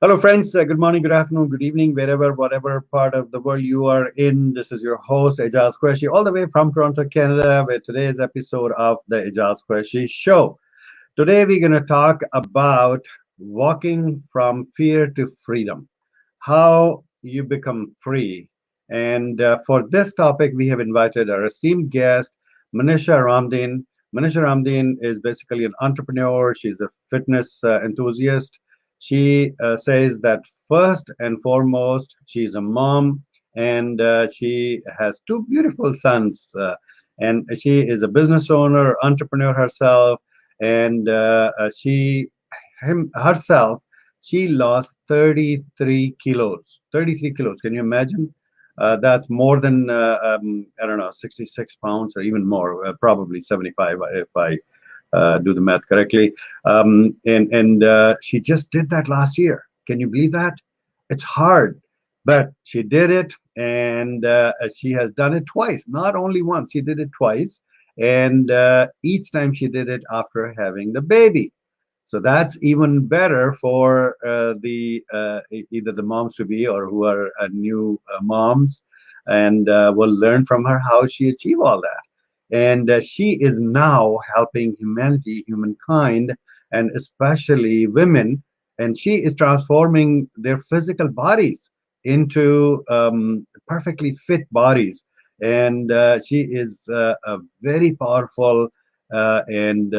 Hello, friends. Good morning, good afternoon, good evening, wherever, whatever part of the world you are in. This is your host, Aijaz Qureshi, all the way from Toronto, Canada, with today's episode of the Aijaz Qureshi Show. Today, we're going to talk about walking from fear to freedom, how you become free. And for this topic, we have invited our esteemed guest, Manisha Ramdhin. Manisha Ramdhin is basically an entrepreneur. She's a fitness enthusiast. She says that first and foremost, she's a mom and she has two beautiful sons. And she is a business owner, entrepreneur herself, and herself, she lost 33 kilos. 33 kilos. Can you imagine? That's more than, I don't know, 66 pounds or even more, probably 75 if I do the math correctly. And she just did that last year. Can you believe that? It's hard, but she did it, and she has done it twice. Not only once, she did it twice, and each time she did it after having the baby. So that's even better for either the moms to be or who are new moms, and will learn from her how she achieved all that. And she is now helping humanity, humankind, and especially women. And she is transforming their physical bodies into perfectly fit bodies. And she is a very powerful and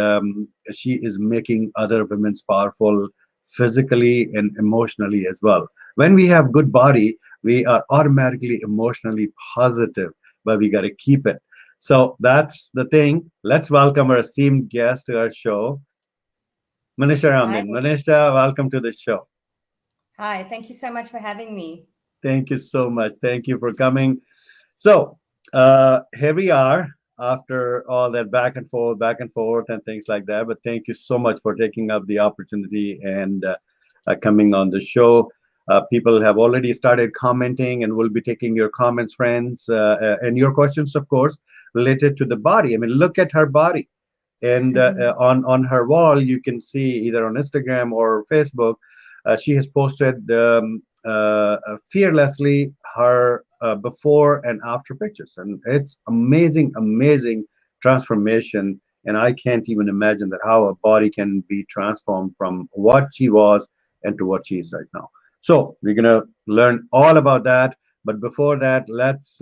she is making other women's powerful physically and emotionally as well. When we have good body, we are automatically emotionally positive, but we got to keep it. So that's the thing. Let's welcome our esteemed guest to our show, Manisha Hi. Ramdhin. Manisha, welcome to the show. Hi. Thank you so much for having me. Thank you so much. Thank you for coming. So here we are after all that back and forth, and things like that. But thank you so much for taking up the opportunity and coming on the show. People have already started commenting, and we'll be taking your comments, friends, and your questions, of course, related to the body. I mean, look at her body, and on her wall, you can see either on Instagram or Facebook, she has posted fearlessly her before and after pictures, and it's amazing, amazing transformation. And I can't even imagine that how a body can be transformed from what she was and to what she is right now. So we're gonna learn all about that. But before that, let's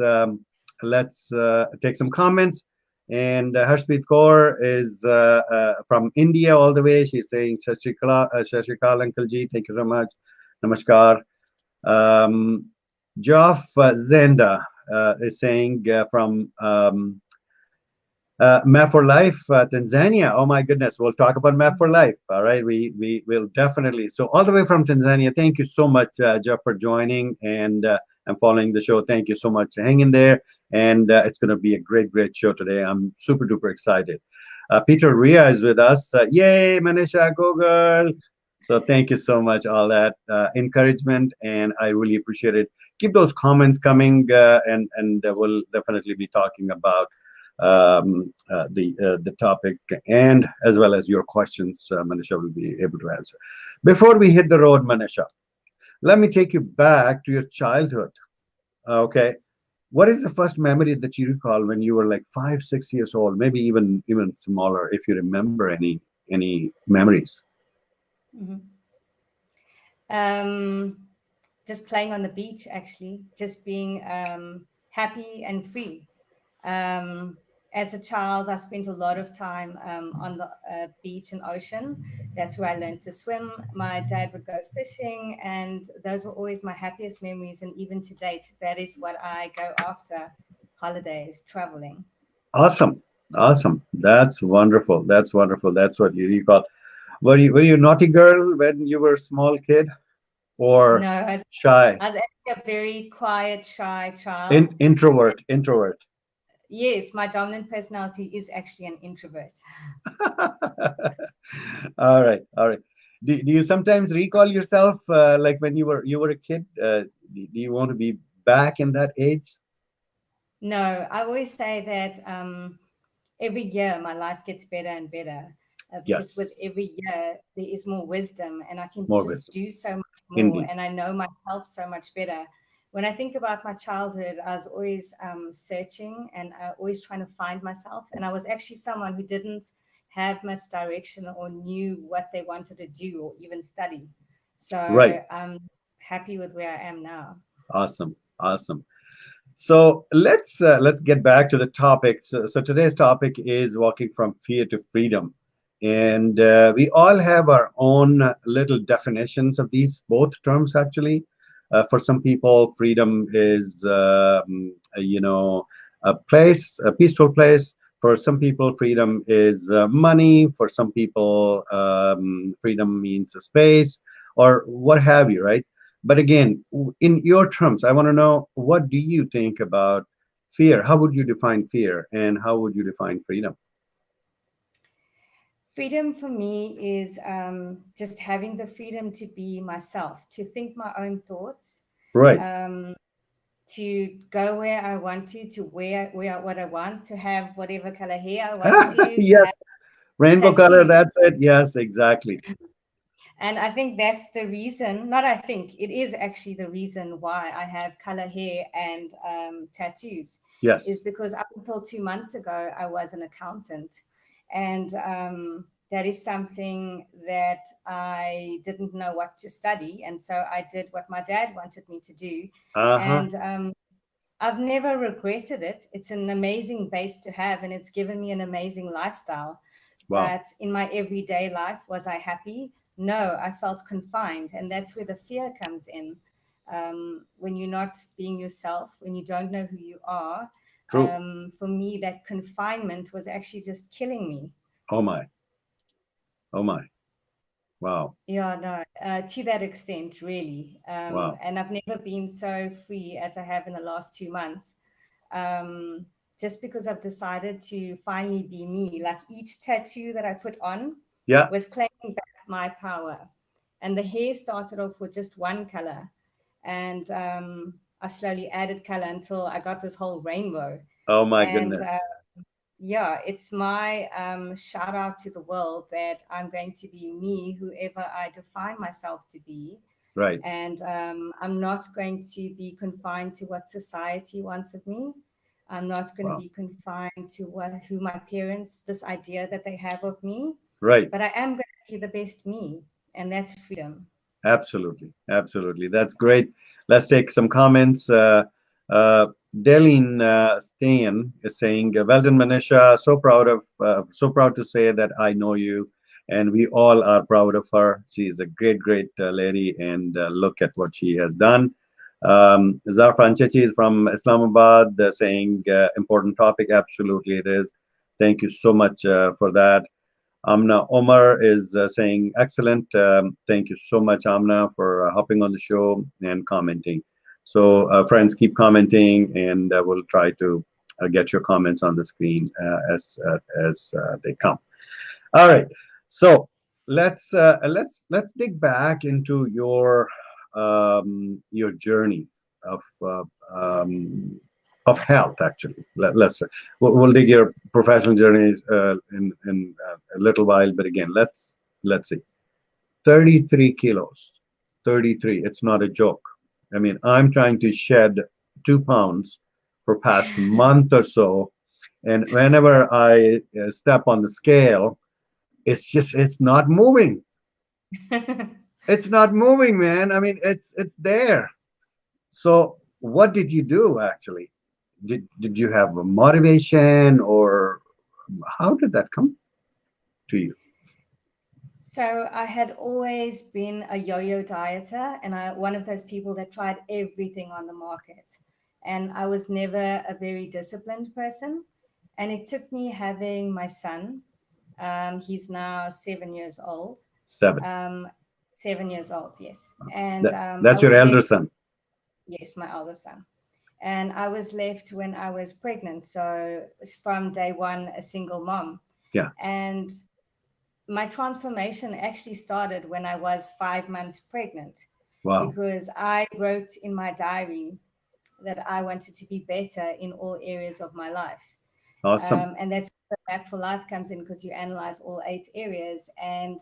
take some comments. And Harshpreet Kaur is from India all the way. She's saying, Shat Shri Akal, Uncle Ji. Thank you so much. Namaskar. Um, Joff Zenda is saying from Map for Life, Tanzania. Oh my goodness, we'll talk about Map for Life. All right, we will definitely. So all the way from Tanzania. Thank you so much, Jeff, for joining, and I'm following the show. Thank you so much. Hang in there, and it's going to be a great, great show today. I'm super duper excited. Peter Ria is with us. Yay, Manisha, go girl! So thank you so much, all that encouragement, and I really appreciate it. Keep those comments coming, and we'll definitely be talking about the topic, and as well as your questions, Manisha will be able to answer. Before we hit the road, Manisha, let me take you back to your childhood. Okay, what is the first memory that you recall when you were like 5, 6 years old, maybe even smaller, if you remember any memories? Mhm. Um, just playing on the beach, actually, just being happy and free. Um, as a child, I spent a lot of time on the beach and ocean. That's where I learned to swim. My dad would go fishing, and those were always my happiest memories. And even to date, that is what I go after: holidays, traveling. Awesome, awesome. That's wonderful. That's wonderful. That's what you recall. Were you a naughty girl when you were a small kid, or No, shy? I was actually a very quiet, shy child. Introvert. Yes, my dominant personality is actually an introvert. All right, all right. Do you sometimes recall yourself like when you were a kid? Do you want to be back in that age? No, I always say that every year my life gets better and better. because with Yes. every year there is more wisdom, and I can More just wisdom. do so much more, Indeed. and I know myself so much better. When I think about my childhood, I was always searching and always trying to find myself, and I was actually someone who didn't have much direction or knew what they wanted to do or even study. So Right. I'm happy with where I am now. Awesome. Awesome. So let's get back to the topic. So today's topic is walking from fear to freedom, and we all have our own little definitions of these both terms. Actually, for some people, freedom is a place, a peaceful place. For some people, freedom is money. For some people, freedom means a space or what have you, right? But again, in your terms, I want to know, what do you think about fear? How would you define fear, and how would you define freedom? Freedom for me is just having the freedom to be myself, to think my own thoughts, Right. um, to go where I want to wear what I want, to have whatever color hair I want to Yes. have Rainbow color, tattoos. that's it. Yes, exactly. And I think that's the reason, not I think, it is actually the reason why I have color hair and tattoos, is Yes. because up until 2 months ago, I was an accountant. And that is something that I didn't know what to study. And so I did what my dad wanted me to do. Uh-huh. And I've never regretted it. It's an amazing base to have, and it's given me an amazing lifestyle. Wow. But in my everyday life, was I happy? No, I felt confined. And that's where the fear comes in. When you're not being yourself, when you don't know who you are, True. for me, that confinement was actually just killing me. Oh my. Oh my. Wow. Yeah, no, to that extent, really. Wow. And I've never been so free as I have in the last 2 months. Um, just because I've decided to finally be me. Like each tattoo that I put on Yeah. was claiming back my power. And the hair started off with just one color. And I slowly added color until I got this whole rainbow. Oh my And goodness. yeah, it's my shout out to the world that I'm going to be me, whoever I define myself to be. Right. And I'm not going to be confined to what society wants of me. I'm not going to Wow. be confined to who my parents, this idea that they have of me, Right. but I am going to be the best me, and that's freedom. Absolutely, absolutely. That's great. Let's take some comments. Uh, Delin Stain is saying, "Well done, Manisha. So proud to say that I know you, and we all are proud of her. She is a great, great lady, and look at what she has done." Zarfan Chechi is from Islamabad, saying, "Important topic. Absolutely, it is. Thank you so much for that." Amna Omar is saying, excellent. Thank you so much, Amna, for hopping on the show and commenting. So, friends, keep commenting, and we'll try to get your comments on the screen as they come. All right. So let's dig back into your journey of health. Actually, let's we'll dig your professional journey in a little while. But again, let's see. 33 kilos. 33. It's not a joke. I mean, I'm trying to shed 2 pounds for past month or so, and whenever I step on the scale, it's not moving. It's not moving, man. I mean, it's there. So what did you do actually? Did you have a motivation, or how did that come to you? So I had always been a yo-yo dieter, and one of those people that tried everything on the market. And I was never a very disciplined person. And it took me having my son. He's now 7 years old. Seven. Um, 7 years old, yes. And I That's your was elder left, son. yes, my eldest son. And I was left when I was pregnant. So from day one, a single mom. Yeah. And my transformation actually started when I was 5 months pregnant, Wow. because I wrote in my diary that I wanted to be better in all areas of my life. Awesome. And that's where Back for Life comes in, because you analyze all 8 areas. And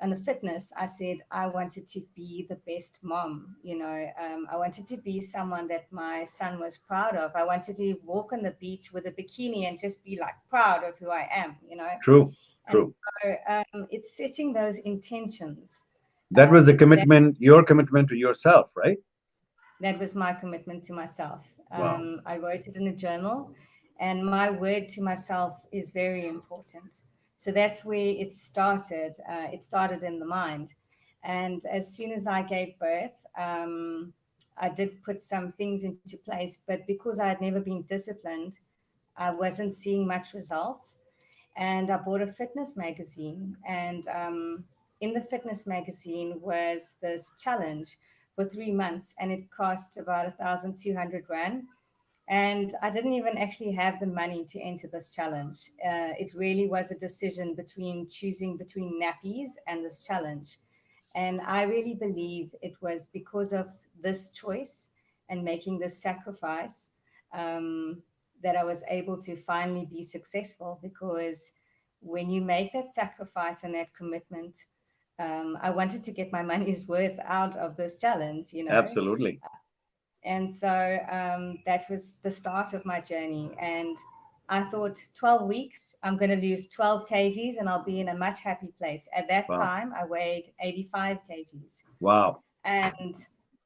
on the fitness, I said I wanted to be the best mom. I wanted to be someone that my son was proud of. I wanted to walk on the beach with a bikini and just be like proud of who I am. True. And True. so it's setting those intentions. That was the That commitment, your commitment to yourself, right? that was my commitment to myself. Wow. I wrote it in a journal, and my word to myself is very important. So that's where it started. It started in the mind. And as soon as I gave birth, I did put some things into place, but because I had never been disciplined, I wasn't seeing much results. And I bought a fitness magazine. And in the fitness magazine was this challenge for 3 months, and it cost about 1,200 rand. And I didn't even actually have the money to enter this challenge. It really was a decision between choosing between nappies and this challenge. And I really believe it was because of this choice and making this sacrifice, um, that I was able to finally be successful. Because when you make that sacrifice and that commitment, I wanted to get my money's worth out of this challenge. Absolutely. And so that was the start of my journey. And I thought 12 weeks, I'm going to lose 12 kgs and I'll be in a much happy place. At that Wow. time, I weighed 85 kgs. Wow. And,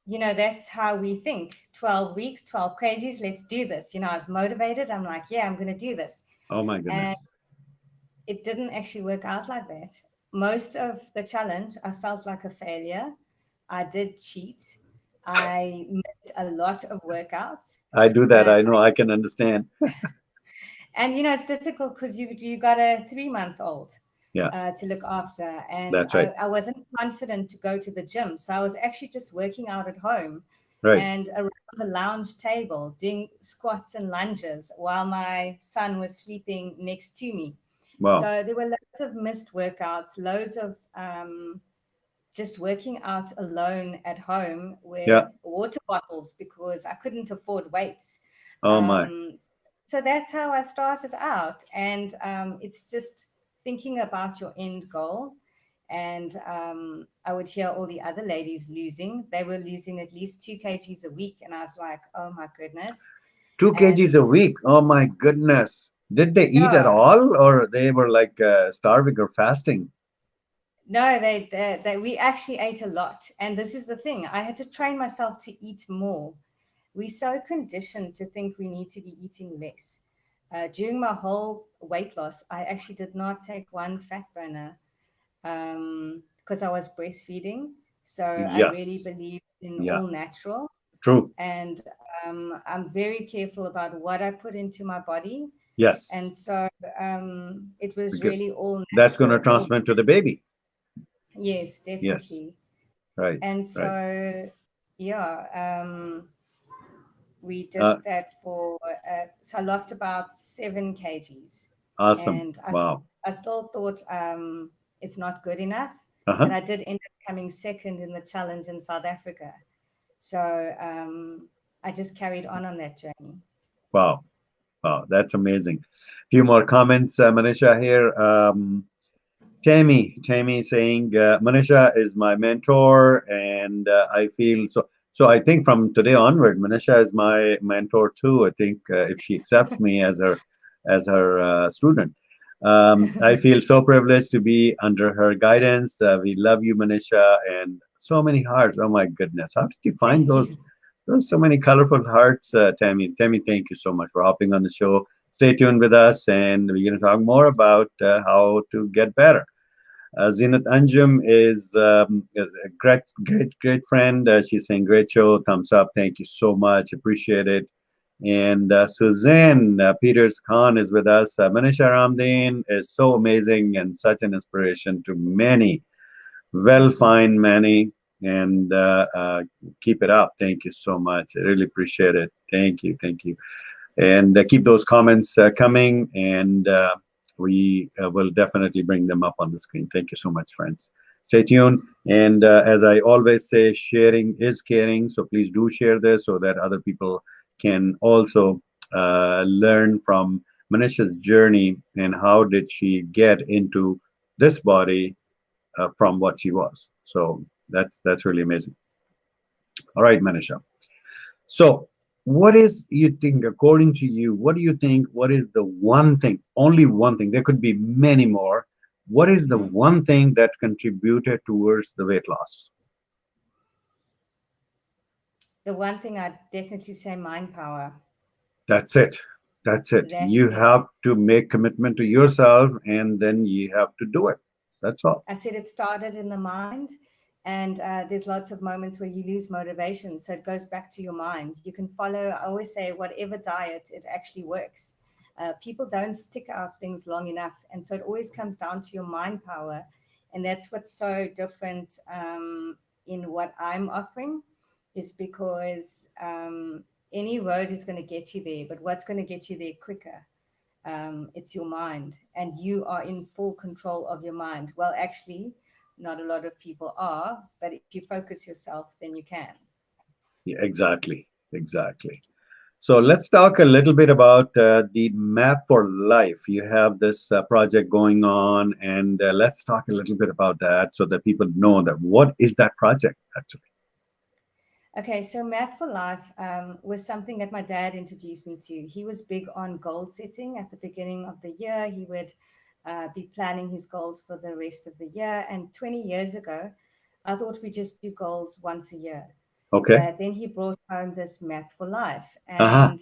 that's how we think. 12 weeks, 12 kgs, let's do this. I was motivated. I'm like, yeah, I'm going to do this. Oh my And goodness. it didn't actually work out like that. Most of the challenge, I felt like a failure. I did cheat. I missed a lot of workouts. I do that. Uh, I know. I can understand. and it's difficult because you got a 3 month old Yeah, to look after, and that's right. I wasn't confident to go to the gym, so I was actually just working out at home Right. and around the lounge table doing squats and lunges while my son was sleeping next to me. Wow. So there were loads of missed workouts, loads of just working out alone at home with Yeah. water bottles because I couldn't afford weights. Oh my. Um, so that's how I started out. And it's just thinking about your end goal. And I would hear all the other ladies losing. They were losing at least 2 kgs a week. And I was like, oh my goodness. 2 kgs And a week. Oh my goodness. Did they eat at yeah, all, or they were like starving or fasting? no, we actually ate a lot. And this is the thing, I had to train myself to eat more. We're so conditioned to think we need to be eating less. During my whole weight loss, I actually did not take one fat burner because I was breastfeeding. So I really Yes. believe in Yeah. all natural. True. And I'm very careful about what I put into my body. And Yes. so it was Because really all that's going to natural. All, transmit to the baby. yes, Yes. definitely. Right. And Right. so, yeah, we did Uh, that for, so I lost about 7 kgs. awesome. And Wow. I still thought it's not good enough, but Uh-huh. I did end up coming second in the challenge in South Africa. So I just carried on that journey. Wow. Wow. That's amazing. Few more comments, Manisha here. Tammy saying, Manisha is my mentor, and I feel so. So I think from today onward, Manisha is my mentor too. I think if she accepts me as her student, I feel so privileged to be under her guidance. We love you, Manisha, and so many hearts. Oh my goodness, how did you find Thank those? you. Those so many colorful hearts, Tammy. Tammy, thank you so much for hopping on the show. Stay tuned with us, and we're going to talk more about how to get better. Zinat Anjum is a great friend. She's saying, great show, thumbs up. Thank you so much. Appreciate it. And Suzanne Peters Khan is with us. Manisha Ramdhin is so amazing and such an inspiration to many. Well, fine, many. And keep it up. Thank you so much. I really appreciate it. Thank you. Thank you. And keep those comments coming, and we will definitely bring them up on the screen. Thank you so much, friends. Stay tuned, and as I always say, sharing is caring, so please do share this so that other people can also learn from Manisha's journey and how did she get into this body from what she was. So that's really amazing. All right, Manisha. So, what is you think, according to you, what do you think? What is the one thing, only one thing? There could be many more. What is the Mhm. one thing that contributed towards the weight loss? The one thing I'd definitely say mind power. That's it. That's it. That's You it. have to make commitment to yourself and then you have to do it. That's all. I said it started in the mind, and there's lots of moments where you lose motivation. So it goes back to your mind. You can follow, I always say, whatever diet, it actually works. People don't stick out things long enough. And so it always comes down to your mind power. And that's what's so different in what I'm offering, is because any road is going to get you there, but what's going to get you there quicker? It's your mind, and you are in full control of your mind. Well, actually, not a lot of people are, but if you focus yourself, then you can. Yeah, exactly. Exactly. So let's talk a little bit about the Map for Life. You have this project going on, and let's talk a little bit about that so that people know that what is that project actually. Okay, so Map for Life was something that my dad introduced me to. He was big on goal setting at the beginning of the year. He would be planning his goals for the rest of the year. And 20 years ago, I thought we just do goals once a year. Okay. But then he brought home this Map for Life. Uh-huh. And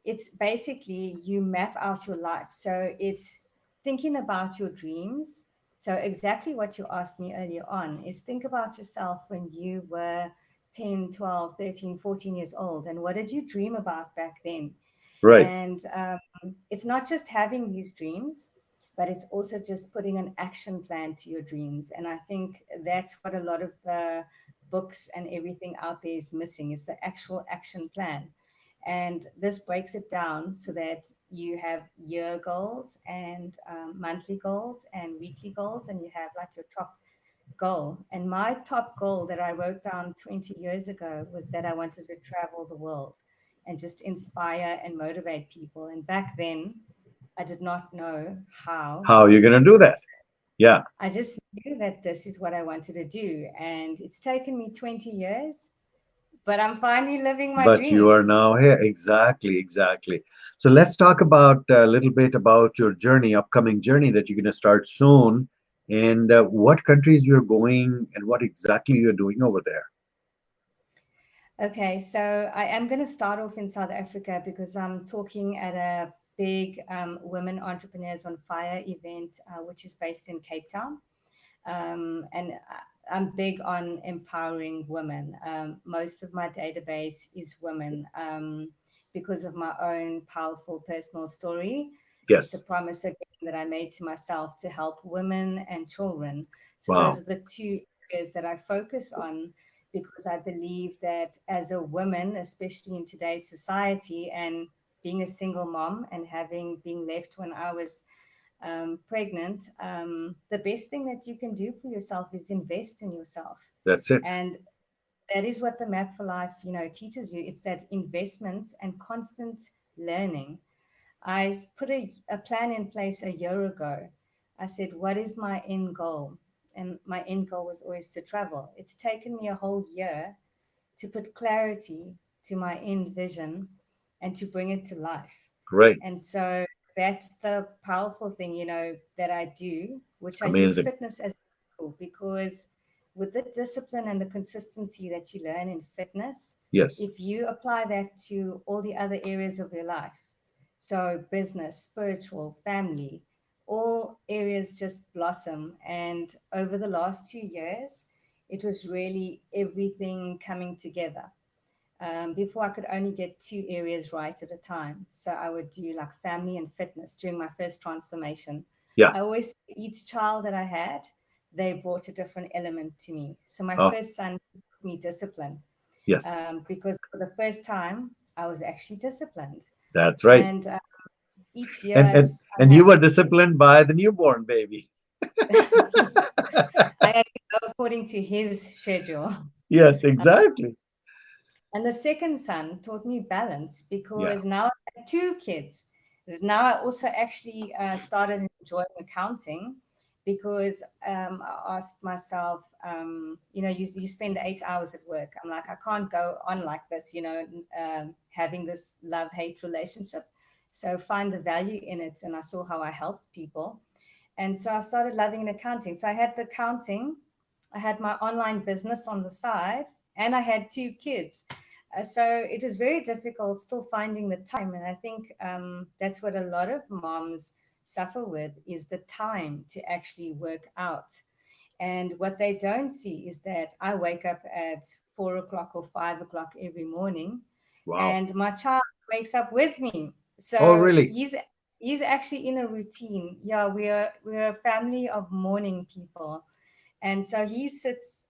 it's basically you map out your life. So it's thinking about your dreams. So exactly what you asked me earlier on is think about yourself when you were 10, 12, 13, 14 years old, and what did you dream about back then? Right. And it's not just having these dreams, but it's also just putting an action plan to your dreams. And I think that's what a lot of the books and everything out there is missing, is the actual action plan. And this breaks it down so that you have year goals and monthly goals and weekly goals, and you have like your top goal. And my top goal that I wrote down 20 years ago was that I wanted to travel the world and just inspire and motivate people. And back then, I did not know how How I are you was going going to do to. that? Yeah. I just knew that this is what I wanted to do. And it's taken me 20 years, but I'm finally living my But you dream. are now here. Exactly, exactly. So let's talk about a little bit about your journey, upcoming journey that you're going to start soon, and what countries you're going and what exactly you're doing over there. Okay, so I am going to start off in South Africa because I'm talking at a big Women Entrepreneurs on Fire event, which is based in Cape Town. And I'm big on empowering women. Most of my database is women because of my own powerful personal story. It's a Yes. promise again that I made to myself to help women and children. So those Wow. are the two areas that I focus on, because I believe that as a woman, especially in today's society, and being a single mom and having been left when I was pregnant, the best thing that you can do for yourself is invest in yourself. That's it. And that is what the Map for Life, teaches you. It's that investment and constant learning. I put a plan in place a year ago. I said, what is my end goal? And my end goal was always to travel. It's taken me a whole year to put clarity to my end vision and to bring it to life. Great. And so that's the powerful thing, that I do, which I use Amazing. fitness as a tool, because with the discipline and the consistency that you learn in fitness, Yes. if you apply that to all the other areas of your life, so business, spiritual, family, all areas just blossom. And over the last 2 years, it was really everything coming together. Before I could only get two areas right at a time. So I would do like family and fitness during my first transformation. Yeah. I always, each child that I had, they brought a different element to me. So my Oh, first son taught me discipline, yes. because for the first time, I was actually disciplined. That's right. And each year And and I and had, you were disciplined by the newborn baby. yes, I had to go according to his schedule. Yes, exactly. And the second son taught me balance, Yeah. because now I had two kids. Now I also actually started enjoying accounting because I asked myself, you spend 8 hours at work. I'm like, I can't go on like this, having this love-hate relationship. So find the value in it. And I saw how I helped people. And so I started loving accounting. So I had the accounting, I had my online business on the side, and I had two kids. So it was very difficult still finding the time. And I think that's what a lot of moms suffer with is the time to actually work out. And what they don't see is that I wake up at 4 o'clock or 5 o'clock every morning, Wow. and my child wakes up with me. Oh, So really? he's actually in a routine. Yeah, we're a family of morning people, and so he sits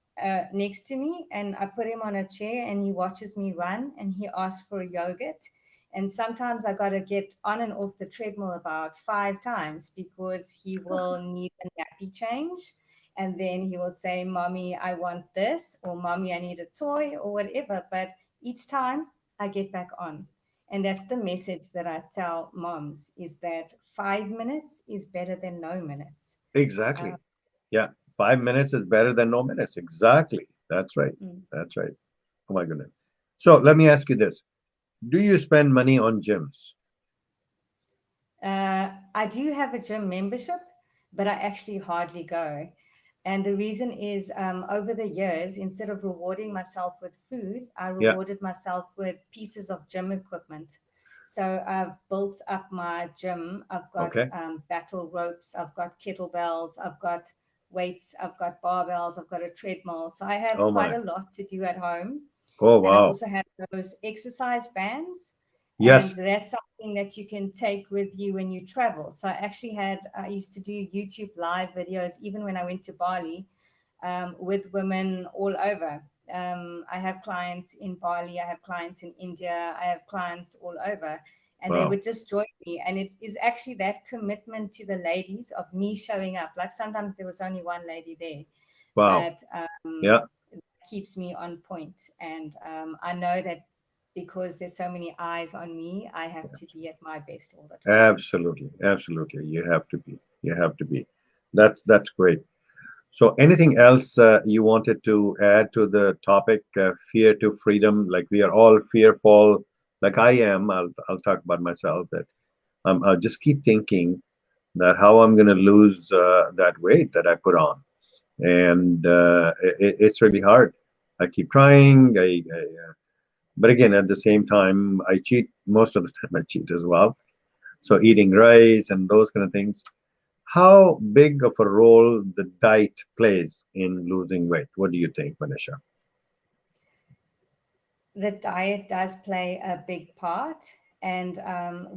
next to me, and I put him on a chair, and he watches me run, and he asks for yogurt. And sometimes I got to get on and off the treadmill about 5 times because he will need a nappy change. And then he will say, Mommy, I want this, or Mommy, I need a toy, or whatever. But each time I get back on. And that's the message that I tell moms is that 5 minutes is better than no minutes. Uh, Exactly. Yeah. 5 minutes is better than no minutes. Exactly. That's right. mm. That's right. Oh my goodness. So let me ask you this. Do you spend money on gyms? I do have a gym membership, but I actually hardly go. And the reason is over the years, instead of rewarding myself with food, I Yeah. rewarded myself with pieces of gym equipment. So I've built up my gym. I've got Okay. battle ropes, I've got kettlebells, I've got weights, I've got barbells, I've got a treadmill. So I have Oh quite my. a lot to do at home. Oh And I wow. also have those exercise bands, and Yes. that's something that you can take with you when you travel. So I used to do YouTube live videos even when I went to Bali, with women all over. I have clients in Bali, I have clients in India, I have clients all over, and they Wow. would just join me. And it is actually that commitment to the ladies of me showing up. Like sometimes there was only one lady there, Wow. but Yeah. keeps me on point. And I know that because there's so many eyes on me, I have to be at my best all the time. Absolutely. Absolutely. You have to be. You have to be. That's great. So anything else you wanted to add to the topic, fear to freedom? Like we are all fearful, like I am. I'll talk about myself that I'll just keep thinking that how I'm going to lose that weight that I put on, and it's really hard. I keep trying. But again, at the same time, I cheat most of the time. I cheat as well. So eating rice and those kind of things. How big of a role the diet plays in losing weight? What do you think, Manisha? The diet does play a big part. And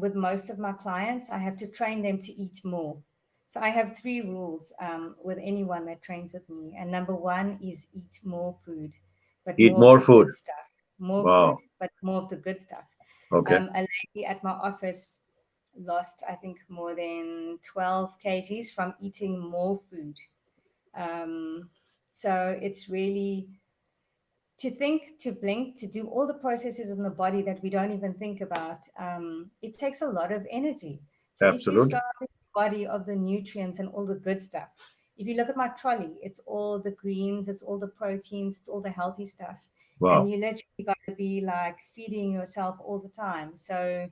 with most of my clients, I have to train them to eat more. So I have three rules with anyone that trains with me. And number one is eat more food, but Eat more of more the good food. stuff. More food, Wow. but more of the good stuff. Okay. A lady at my office lost, I think, more than 12 kgs from eating more food. Um, so it's really to think, to blink, to do all the processes in the body that we don't even think about. It takes a lot of energy. So if you Absolutely. start with the body of the nutrients and all the good stuff, if you look at my trolley, it's all the greens, it's all the proteins, it's all the healthy stuff. And Wow. you literally got to be like feeding yourself all the time. So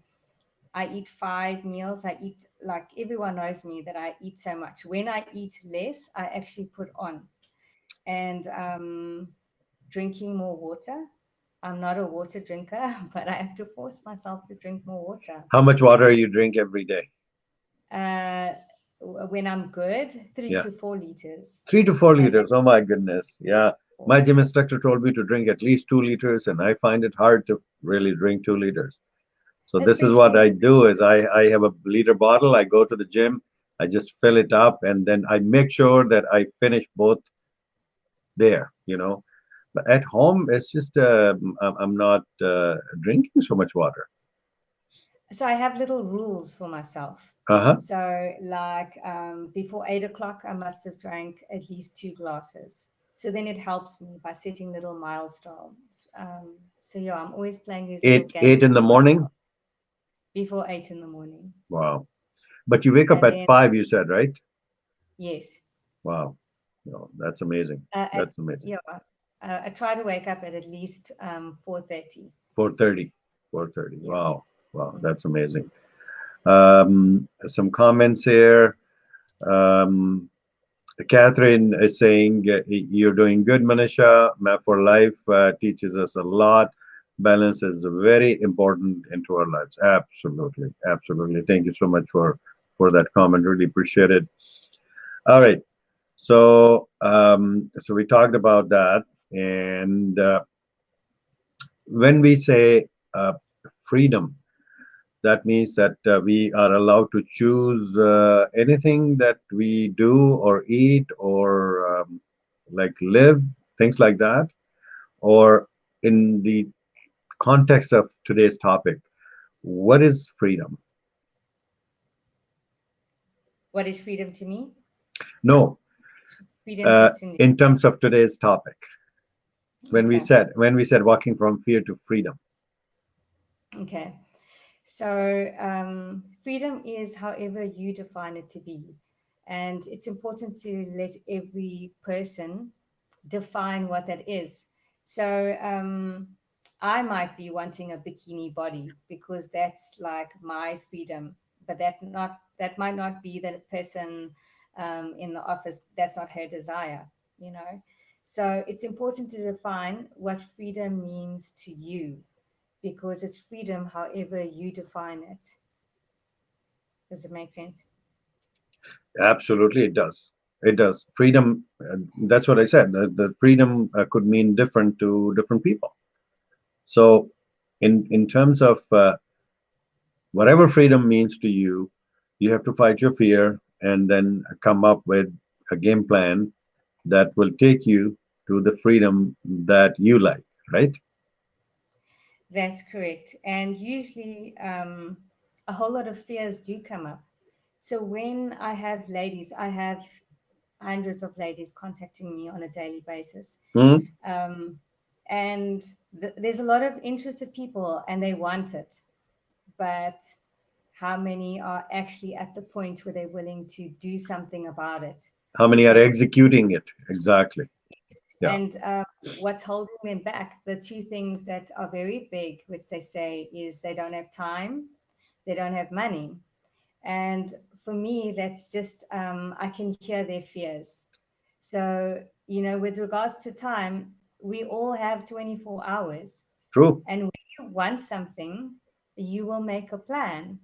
I eat 5 meals. I eat like everyone knows me that I eat so much. When I eat less, I actually put on. And drinking more water. I'm not a water drinker, but I have to force myself to drink more water. How much water you drink every day? Uh, when I'm good, three Yeah. to 4 liters. 3 to 4 liters. That's Oh my goodness. Yeah. all. My gym instructor told me to drink at least 2 liters, and I find it hard to really drink 2 liters. So this is what Especially I in the do is I have a liter bottle. I go to the gym, I just fill it up, and then I make sure that I finish both there. But at home, it's just I'm not drinking so much water. so I have little rules for myself. Uh-huh. So like before 8 o'clock, I must have drank at least 2 glasses. So then it helps me by setting little milestones. So yeah, I'm always playing these little Eight games in the with myself. morning. before 8 in the morning. Wow. But you wake up And at then, 5, you said, right? yes, Wow. No, that's amazing. at That's amazing. yeah, I try to wake up at least 4:30. 4:30. 4:30. Yeah. Wow. Wow. Mm. That's amazing. Some comments here. Um, Catherine is saying, you're doing good, Manisha. Map for Life teaches us a lot. Balance is very important into our lives. Absolutely. Absolutely. Thank you so much for that comment. Really appreciate it. All right. So we talked about that. And when we say freedom, that means that we are allowed to choose anything that we do or eat or like live, things like that. Or in the context of today's topic, what is freedom? What is freedom to me? No, Freedom just in in terms of today's topic, okay. when we said walking from fear to freedom. Okay. So, freedom is however you define it to be. And it's important to let every person define what that is. So, I might be wanting a bikini body because that's like my freedom, but that might not be the person in the office. That's not her desire, you know. So it's important to define what freedom means to you because it's freedom however you define it. Does it make sense? Absolutely, it does. It does. Freedom, that's what I said. The freedom could mean different to different people. So, in terms of whatever freedom means to you, you have to fight your fear and then come up with a game plan that will take you to the freedom that you like, right? That's correct. And usually, a whole lot of fears do come up. So when I have ladies, I have hundreds of ladies contacting me on a daily basis. Hmm. Um, and there's a lot of interested people and they want it. But how many are actually at the point where they're willing to do something about it How to many are take it? executing it? Exactly. Yeah. And what's holding them back, the two things that are very big, which they say, is they don't have time, they don't have money. And for me, that's just, I can hear their fears. So, with regards to time, we all have 24 hours. True. And when you want something, you will make a plan.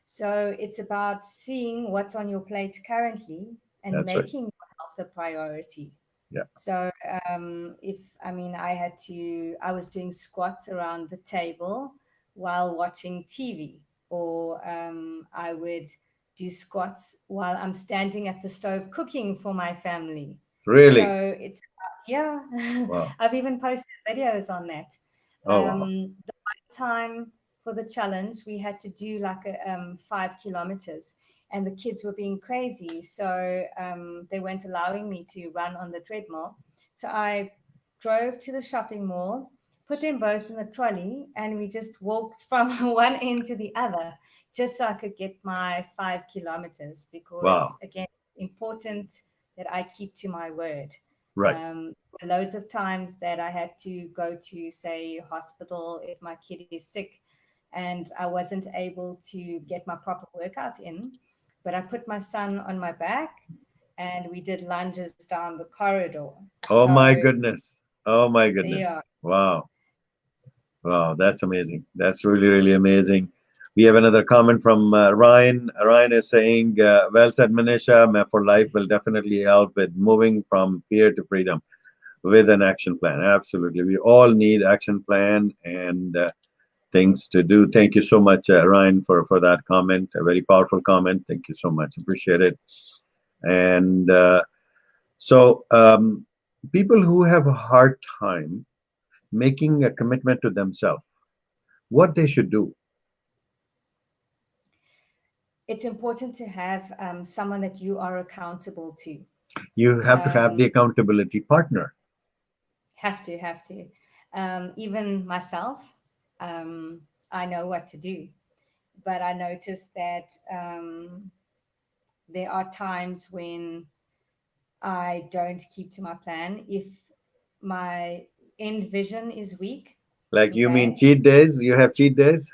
So it's about seeing what's on your plate currently and That's right. making your health a priority. Yeah. So if I mean I was doing squats around the table while watching TV, or I would do squats while I'm standing at the stove cooking for my family. Really. So it's yeah, Wow. I've even posted videos on that. Oh, wow. The one time for the challenge, we had to do like 5 kilometers, and the kids were being crazy, so they weren't allowing me to run on the treadmill. So I drove to the shopping mall, put them both in the trolley, and we just walked from one end to the other, just so I could get my 5 kilometers. Because Wow. again, important that I keep to my word. Right. Loads of times that I had to go to, say, hospital if my kid is sick, and I wasn't able to get my proper workout in, but I put my son on my back and we did lunges down the corridor. Oh my So, goodness. Oh my yeah, goodness. Wow. Wow. That's amazing. That's really, really amazing. We have another comment from Ryan. Ryan is saying, well said, Manisha. Map for Life will definitely help with moving from fear to freedom with an action plan. Absolutely. We all need action plan and things to do. Thank you so much, Ryan, for that comment. A very powerful comment. Thank you so much. Appreciate it. And so, people who have a hard time making a commitment to themselves, what they should do. it's important to have someone that you are accountable to. You have to have Um, the accountability partner. have to. Even myself, I know what to do. but I noticed that there are times when I don't keep to my plan. If my end vision is weak, Like you mean okay. cheat days? You have cheat days?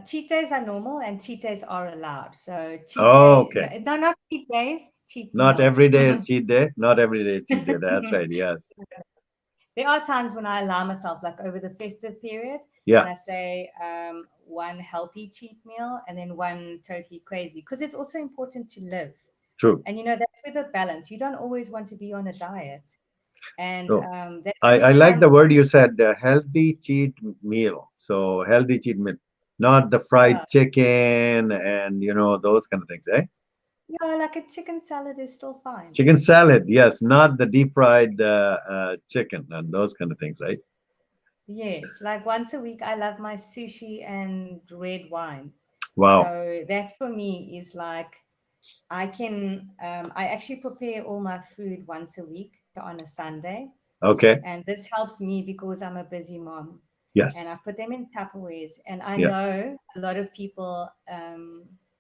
Cheat days are normal and cheat days are allowed. So cheat Oh, day, okay. no, no, not cheat days, cheat Not meals. every day is cheat day. Not every day is cheat day. That's right. Yes. There are times when I allow myself, like over the festive period, Yeah. and I say one healthy cheat meal and then one totally crazy, because it's also important to live. True. And that's with a balance. You don't always want to be on a diet, and So that I only like comes. the word you said, healthy cheat meal. So healthy cheat meal, not the fried Yeah, chicken and those kind of things, eh? yeah, like a chicken salad is still fine. Chicken salad, yes, not the deep fried chicken and those kind of things, right? Yes, like once a week, I love my sushi and red wine. Wow. So that for me is like I actually prepare all my food once a week on a Sunday. Okay. And this helps me because I'm a busy mom. And I Yes. put them in Tupperwares. And I Yeah. know a lot of people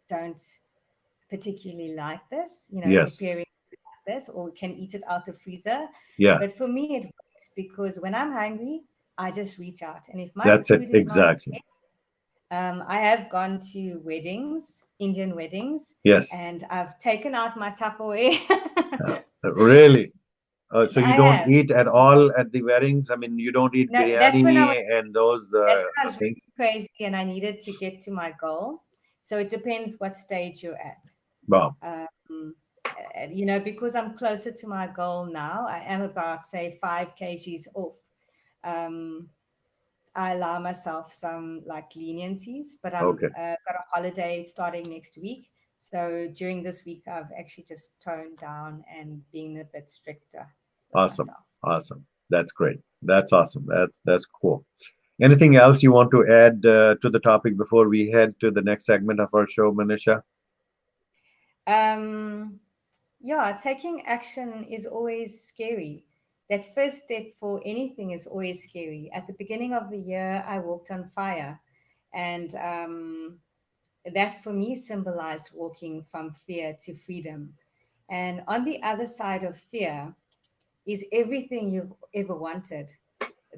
don't particularly like this, Yes. preparing this or can eat it out the freezer. Yeah. But for me, it works because when I'm hungry, I just reach out. And if my That's it. food is not Exactly. I have gone to weddings, Indian weddings, Yes. and I've taken out my Tupperware. Really. So I you don't have. eat at all at the weddings? I mean, you don't eat No, that's when I was biryani and those really things? crazy and I needed to get to my goal. So it depends what stage you're at. Wow. Because I'm closer to my goal now, I am about, say, 5 kgs off. Um, I allow myself some like leniencies, but I'm Okay. got a holiday starting next week. So during this week, I've actually just toned down and been a bit stricter with Awesome. myself. Awesome. That's great. That's awesome. That's cool. Anything else you want to add to the topic before we head to the next segment of our show, Manisha? Um, yeah, taking action is always scary. That first step for anything is always scary. At the beginning of the year, I walked on fire, and that for me symbolized walking from fear to freedom. And on the other side of fear is everything you've ever wanted.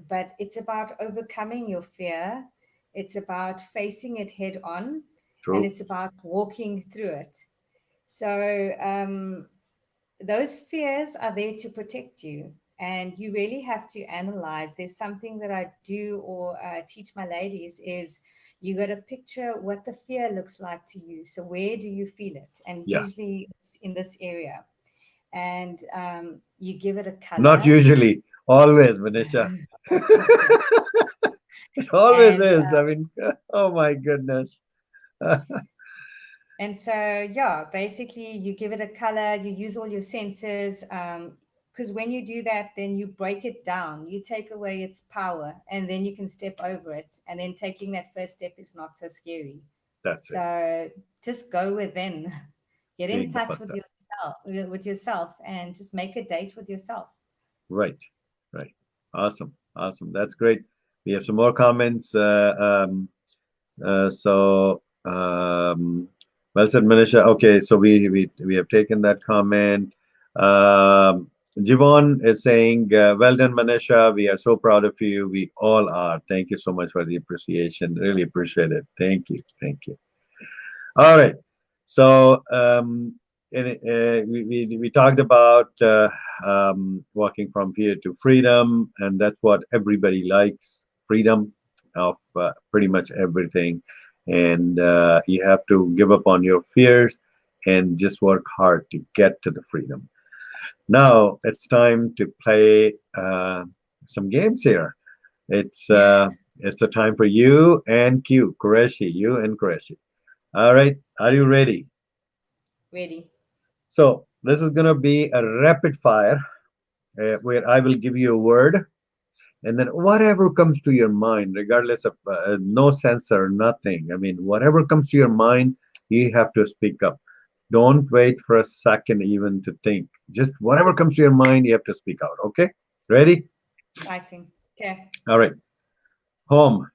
But it's about overcoming your fear, it's about facing it head on, and True. it's about walking through it. So, those fears are there to protect you. And you really have to analyze. There's something that I do or teach my ladies is you got to picture what the fear looks like to you. So where do you feel it? And Yeah. usually it's in this area. And you give it a Not color. usually. Always, Manisha. It always and is. I mean, oh my goodness. And so, yeah, basically, you give it a color, you use all your senses. Because when you do that, then you break it down, you take away its power, and then you can step over it. And then taking that first step is not so scary. That's it. So just go within, get in Ek touch dapat. with yourself, and just make a date with yourself. Right. Right. Awesome. Awesome. That's great. We have some more comments. Well said, Manisha. Okay, so we have taken that comment. Um, Jivon is saying, "Well done, Manisha. We are so proud of you. We all are. Thank you so much for the appreciation. Really appreciate it. Thank you. Thank you." All right. So we talked about walking from fear to freedom, and that's what everybody likes: freedom of pretty much everything. And you have to give up on your fears and just work hard to get to the freedom. Now it's time to play some games here. It's a time for you and Qureshi, you and Qureshi. All right, are you ready? Ready? So this is gonna be a rapid fire where I will give you a word, and then whatever comes to your mind, regardless of no censor, nothing. I mean, whatever comes to your mind, you have to speak up. Don't wait for a second even to think. Just whatever comes to your mind, you have to speak out. Okay? Ready? Exciting. Okay. All right. Home,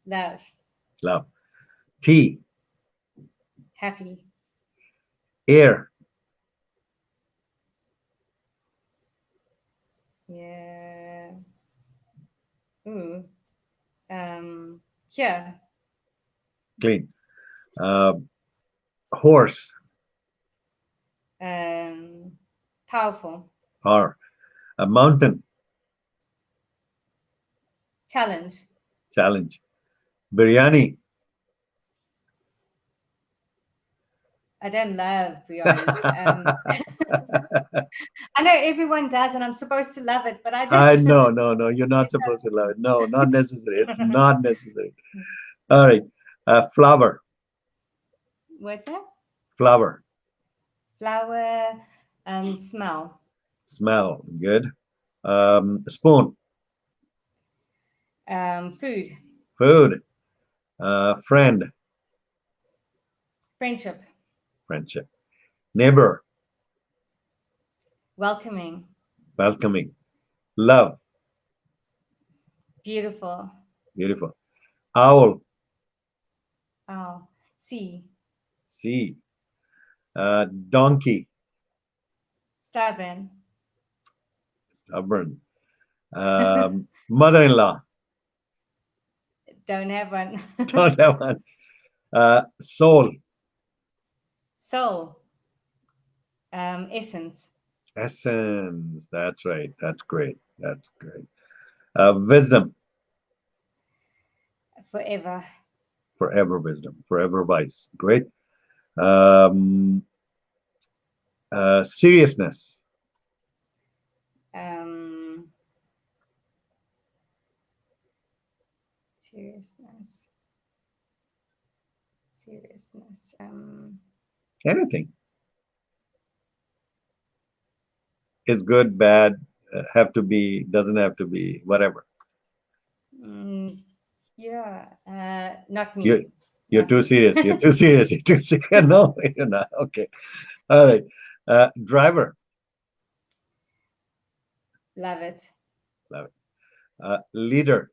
Love, Love. T. Happy. Air. Yeah. Ooh. Here. Clean. Uh, Horse. Um, Powerful. R. A mountain. Challenge. Challenge. Biryani. I don't love biryani. I know everyone does, and I'm supposed to love it, but I I just no, no, no. You're not supposed to love it. No, not necessary. It's not necessary. All right. Flower. what's that? Flower. Flower. Smell. Smell. Good. Spoon. Food. Food. Friend. Friendship. Friendship. Neighbor. Welcoming. Welcoming. Love. Beautiful. Beautiful. Owl. Oh, see. Sea. Donkey. Stubborn. Stubborn. Mother-in-law. Don't have one. Don't have one. Soul. Soul. Essence. Essence. That's right. That's great. That's great. Wisdom. Forever. Forever wisdom. Forever wise. Great. Um, Seriousness. Um, Seriousness. Seriousness. Anything is good, bad, have to be, doesn't have to be, whatever. mm, yeah. Not You're me. you're Not too me. serious. You're too serious. You're too serious. No, you're not. Okay. All right. Driver. Love it. Love it. Leader.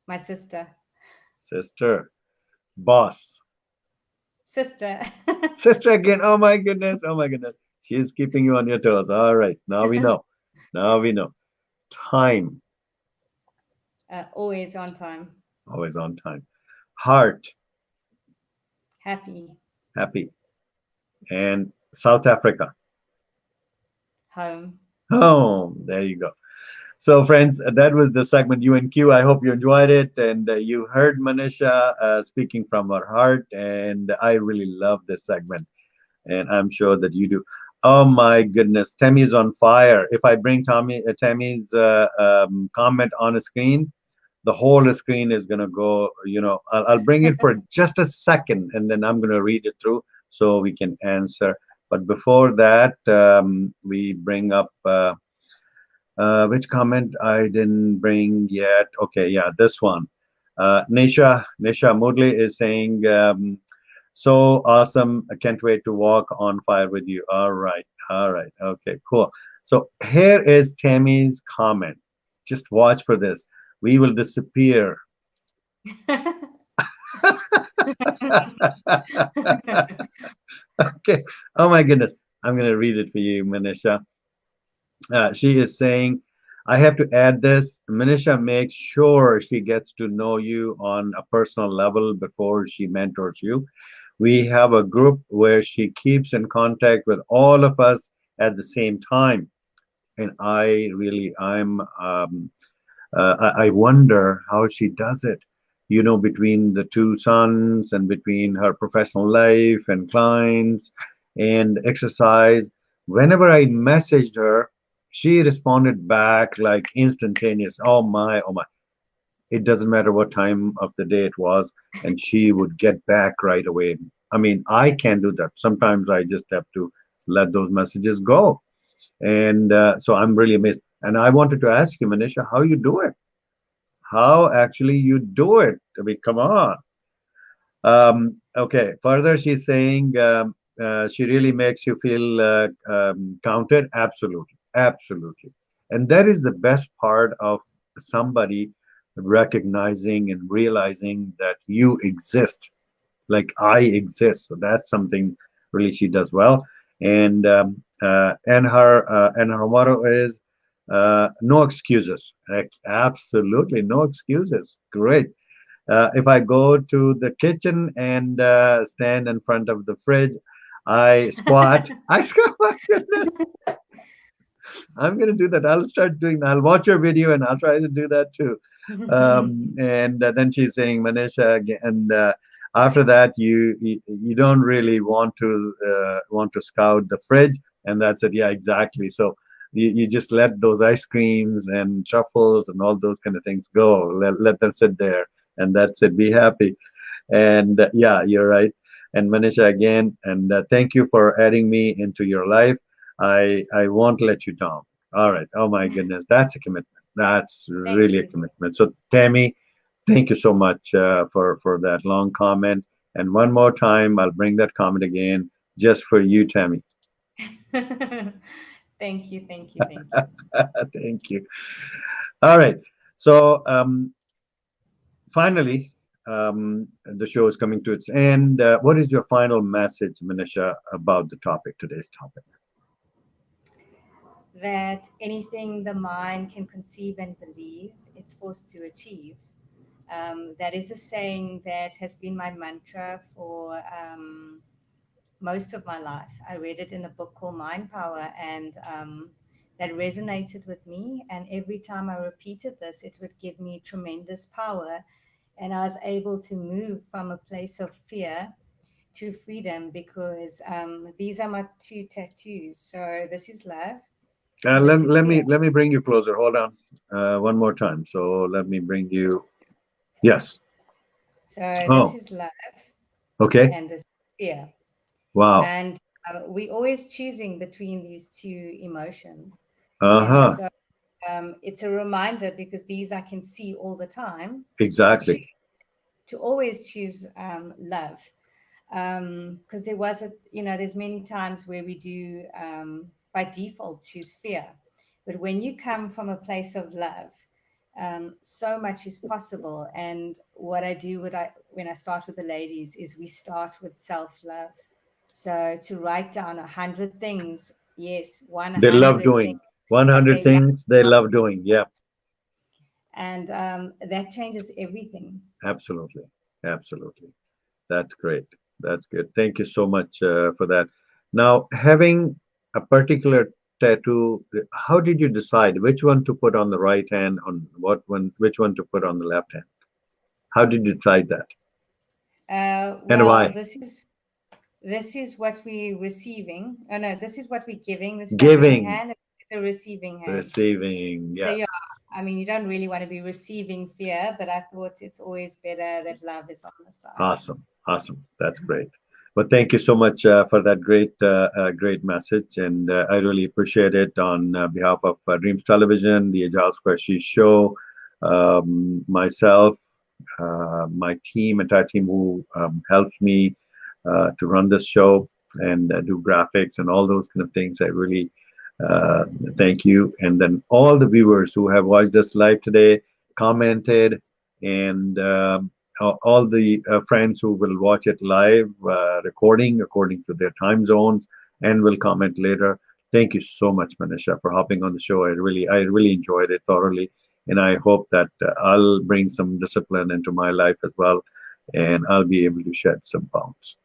My sister. Sister. Boss. Sister. Sister again. Oh my goodness. Oh my goodness. She is keeping you on your toes. All right. Now we know. Now we know. Time. Always on time. Always on time. Heart. Happy. Happy. And South Africa. Home. Oh, there you go. So, friends, that was the segment U and Q. I hope you enjoyed it, and you heard Manisha speaking from her heart, and I really love this segment, and I'm sure that you do. Oh my goodness, Tammy is on fire. If I bring Tammy's comment on a screen, the whole screen is gonna go. I'll bring it for just a second, and then I'm gonna read it through so we can answer. But before that, we bring up. Which comment I didn't bring yet? Okay, yeah, this one. Nisha Moodley is saying, so awesome. I can't wait to walk on fire with you. All right, okay, cool. So here is Tammy's comment. Just watch for this. We will disappear. Okay. Oh my goodness. I'm going to read it for you, Manisha. She is saying, I have to add this. Manisha makes sure she gets to know you on a personal level before she mentors you. We have a group where she keeps in contact with all of us at the same time. And I wonder how she does it, between the two sons and between her professional life and clients and exercise. Whenever I messaged her, she responded back like instantaneous. Oh my, oh my. It doesn't matter what time of the day it was, and she would get back right away. I mean, I can't do that. Sometimes I just have to let those messages go. And so I'm really amazed. And I wanted to ask you, Manisha, how you do it? How actually you do it? I mean, come on. Okay. Further, she's saying she really makes you feel counted. Absolutely, absolutely. And that is the best part of somebody recognizing and realizing that you exist, like I exist. So that's something really she does well. And her motto is no excuses. Like, absolutely no excuses. Great. If I go to the kitchen and stand in front of the fridge, I squat. I squat. My goodness, I'm gonna do that. I'll start doing that. I'll watch your video and I'll try to do that too. And then she's saying, Manisha, and after that, you don't really want to scout the fridge, and that's it. Yeah, exactly. So you just let those ice creams and truffles and all those kind of things go. Let them sit there, and that's it. Be happy. And yeah, you're right. And Manisha, again, and thank you for adding me into your life. I won't let you down. All right. Oh my goodness, that's a commitment. That's Thank really a you. commitment. So Tammy, thank you so much for that long comment. And one more time, I'll bring that comment again just for you, Tammy. Thank you. Thank you. Thank you. Thank you. All right. So finally, the show is coming to its end. What is your final message, Manisha, about the topic, today's topic? That anything the mind can conceive and believe, it's forced to achieve. That is a saying that has been my mantra for most of my life. I read it in a book called Mind Power, and that resonated with me. And every time I repeated this, it would give me tremendous power. And I was able to move from a place of fear to freedom because these are my two tattoos. So this is love and this is fear. Let me bring you closer. Hold on, one more time. So let me bring you. Yes. So this Oh, is love okay. and this is fear. Wow. And we're always choosing between these two emotions. And Uh-huh. so it's a reminder because these I can see all the time to choose, Exactly. to always choose love. Because there was there's many times where we do by default choose fear, but when you come from a place of love, so much is possible. And what I do when I start with the ladies is we start with self-love. So to write down 100 things, yes, They love 100 things doing that 100 they love, things they love doing. Yeah, and that changes everything. absolutely. Absolutely. That's great. That's good. Thank you so much for that. Now, having a particular tattoo, how did you decide which one to put on the right hand, on what one, which one to put on the left hand? How did you decide that, and Well, why? this is what we're receiving. Oh no, this is what we're giving. This is our giving Giving, hand, and this is the receiving hand. receiving. So Yes. yeah, I mean, you don't really want to be receiving fear, but I thought it's always better that love is on the side. Awesome. Awesome. That's great. Well, thank you so much for that great message, and I really appreciate it on behalf of Dreams Television, the Aijaz Qureshi Show, myself, my team, entire team who helped me to run this show and do graphics and all those kind of things. I really uh, thank you, and then all the viewers who have watched us live today, commented, and all the friends who will watch it live recording according to their time zones and will comment later. Thank you so much, Manisha, for hopping on the show. I really enjoyed it thoroughly, and I hope that I'll bring some discipline into my life as well, and I'll be able to shed some pounds.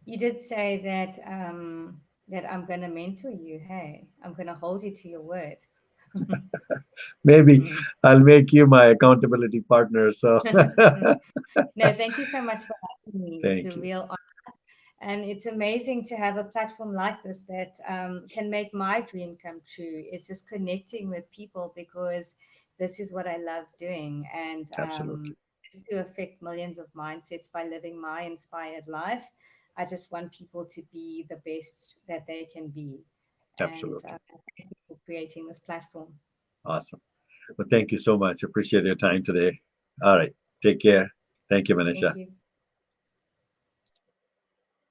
You did say that I'm gonna mentor you. Hey, I'm gonna hold you to your word. Maybe I'll make you my accountability partner. So No, thank you so much for having me. It's a thank you. real honor. And it's amazing to have a platform like this that can make my dream come true. It's just connecting with people because this is what I love doing. And Absolutely. just to affect millions of mindsets by living my inspired life, I just want people to be the best that they can be. And Absolutely. thank you for creating this platform. Awesome. Well, thank you so much. Appreciate your time today. All right. Take care. Thank you, Thank Manisha. you.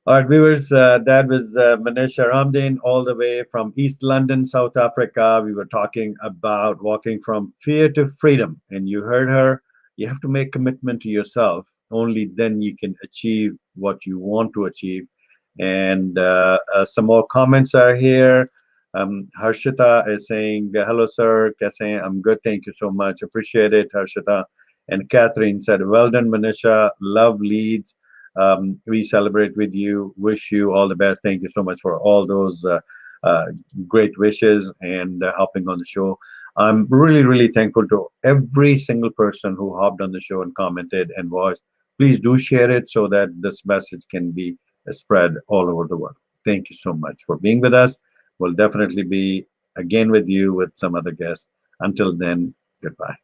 All right, viewers, that was Manisha Ramdhin all the way from East London, South Africa. We were talking about walking from fear to freedom. And you heard her. You have to make commitment to yourself. Only then you can achieve what you want to achieve. And some more comments are here. Harshita is saying, hello, sir. Kaise hain? I'm good. Thank you so much. Appreciate it, Harshita. And Catherine said, well done, Manisha. Love leads. We celebrate with you. Wish you all the best. Thank you so much for all those uh, great wishes and hopping on the show. I'm really, really thankful to every single person who hopped on the show and commented and voiced. Please do share it so that this message can be spread all over the world. Thank you so much for being with us. We'll definitely be again with you with some other guests. Until then, goodbye.